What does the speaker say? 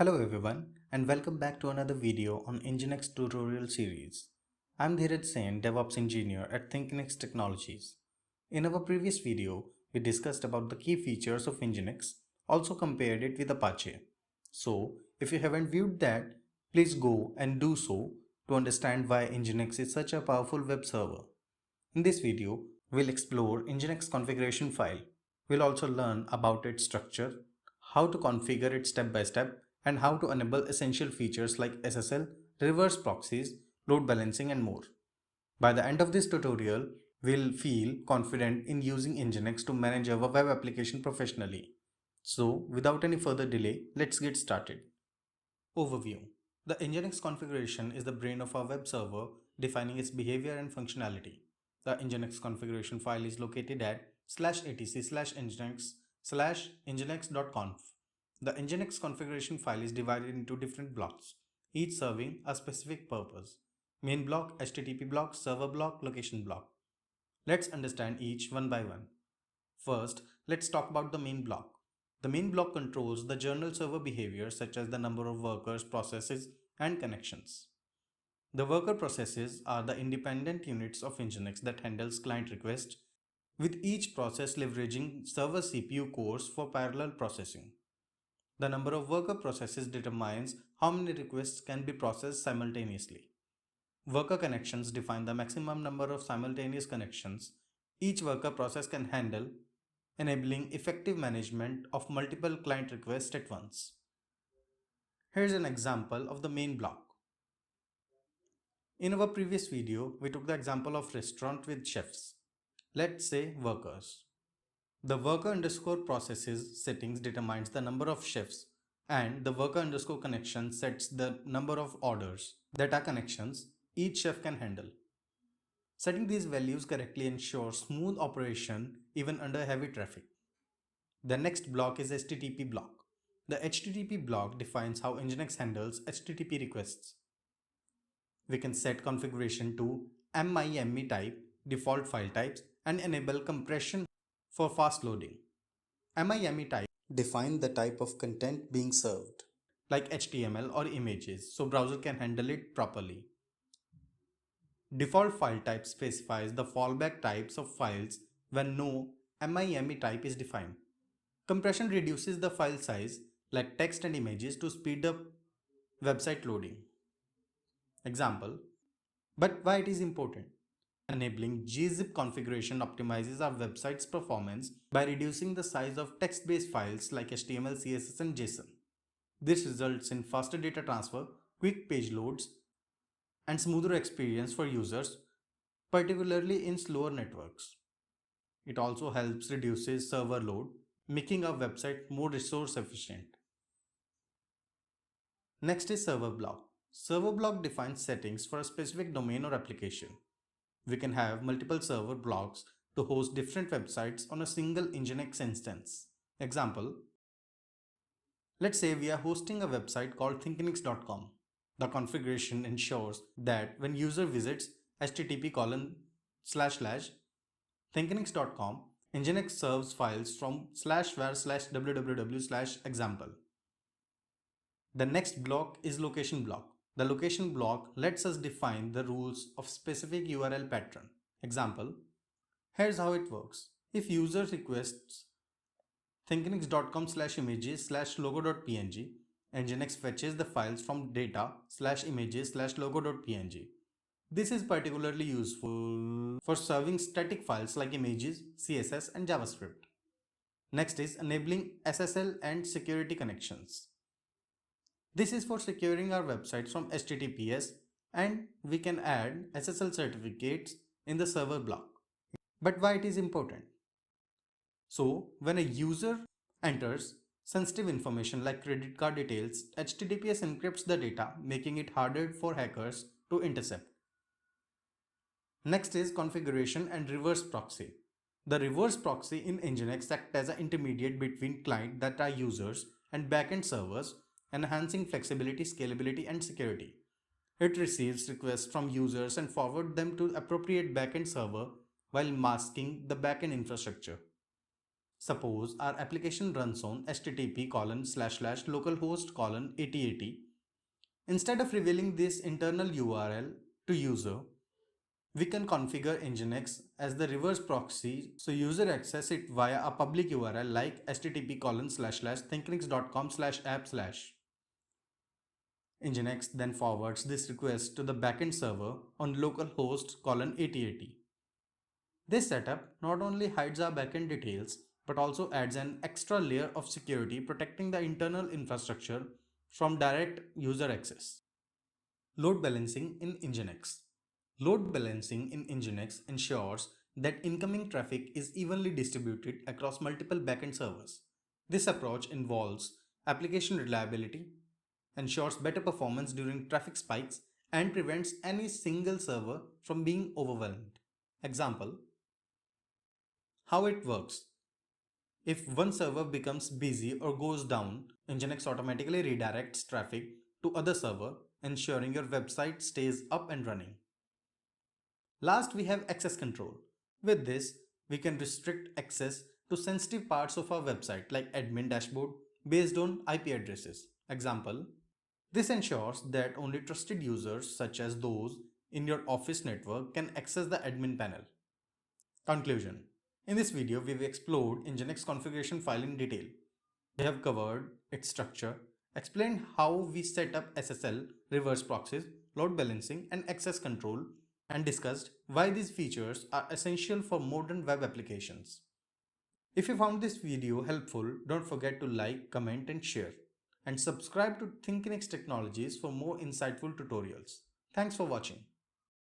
Hello everyone and welcome back to another video on Nginx tutorial series. I'm Dheeraj Sen, DevOps engineer at ThinkNext Technologies. In our previous video, we discussed about the key features of Nginx, also compared it with Apache. So, if you haven't viewed that, please go and do so to understand why Nginx is such a powerful web server. In this video, we'll explore Nginx configuration file. We'll also learn about its structure, how to configure it step by step, and how to enable essential features like SSL, reverse proxies, load balancing, and more. By the end of this tutorial, we'll feel confident in using Nginx to manage our web application professionally. So, without any further delay, let's get started. Overview. The Nginx configuration is the brain of our web server, defining its behavior and functionality. The Nginx configuration file is located at /etc/nginx/nginx.conf. The Nginx configuration file is divided into different blocks, each serving a specific purpose. Main block, HTTP block, server block, location block. Let's understand each one by one. First, let's talk about the main block. The main block controls the journal server behavior such as the number of workers, processes, and connections. The worker processes are the independent units of Nginx that handles client requests, with each process leveraging server CPU cores for parallel processing. The number of worker processes determines how many requests can be processed simultaneously. Worker connections define the maximum number of simultaneous connections each worker process can handle, enabling effective management of multiple client requests at once. Here's an example of the main block. In our previous video, we took the example of restaurant with chefs. Let's say workers. The worker underscore processes settings determines the number of chefs, and the worker underscore connection sets the number of orders that are connections each chef can handle. Setting these values correctly ensures smooth operation even under heavy traffic. The next block is HTTP block. The HTTP block defines how Nginx handles HTTP requests. We can set configuration to MIME type, default file types, and enable compression for fast loading. MIME type define the type of content being served, like HTML or images, so browser can handle it properly. Default file type specifies the fallback types of files when no MIME type is defined. Compression reduces the file size, like text and images, to speed up website loading. Example. But why it is important? Enabling gzip configuration optimizes our website's performance by reducing the size of text-based files like HTML, CSS, and JSON. This results in faster data transfer, quick page loads, and smoother experience for users, particularly in slower networks. It also helps reduces server load, making our website more resource efficient. Next is server block. Server block defines settings for a specific domain or application. We can have multiple server blocks to host different websites on a single Nginx instance. Example, let's say we are hosting a website called thinknix.com. The configuration ensures that when user visits http://thinknix.com, Nginx serves files from /var/www/example. The next block is location block. The location block lets us define the rules of specific URL pattern. Example, here's how it works. If user requests thinknix.com/images/logo.png, Nginx fetches the files from data/images/logo.png. This is particularly useful for serving static files like images, CSS, and JavaScript. Next is enabling SSL and security connections. This is for securing our websites from HTTPS, and we can add SSL certificates in the server block. But why it is important? So when a user enters sensitive information like credit card details, HTTPS encrypts the data, making it harder for hackers to intercept. Next is configuration and reverse proxy. The reverse proxy in Nginx acts as an intermediate between client that are users and backend servers, enhancing flexibility, scalability, and security. It receives requests from users and forwards them to appropriate backend server while masking the backend infrastructure. Suppose our application runs on http://localhost:8080. Instead of revealing this internal URL to user, we can configure Nginx as the reverse proxy so user access it via a public URL like http://thinkinx.com/app/. Nginx then forwards this request to the backend server on localhost:8080. This setup not only hides our backend details but also adds an extra layer of security protecting the internal infrastructure from direct user access. Load balancing in Nginx. Load balancing in Nginx ensures that incoming traffic is evenly distributed across multiple backend servers. This approach involves application reliability, ensures better performance during traffic spikes, and prevents any single server from being overwhelmed. Example: how it works. If one server becomes busy or goes down, Nginx automatically redirects traffic to other server, ensuring your website stays up and running. Last, we have access control. With this, we can restrict access to sensitive parts of our website like admin dashboard based on IP addresses. Example: this ensures that only trusted users such as those in your office network can access the admin panel. Conclusion: in this video, we've explored Nginx configuration file in detail. We have covered its structure, explained how we set up SSL, reverse proxies, load balancing, and access control, and discussed why these features are essential for modern web applications. If you found this video helpful, don't forget to like, comment, and share. And subscribe to ThinkNext Technologies for more insightful tutorials. Thanks for watching.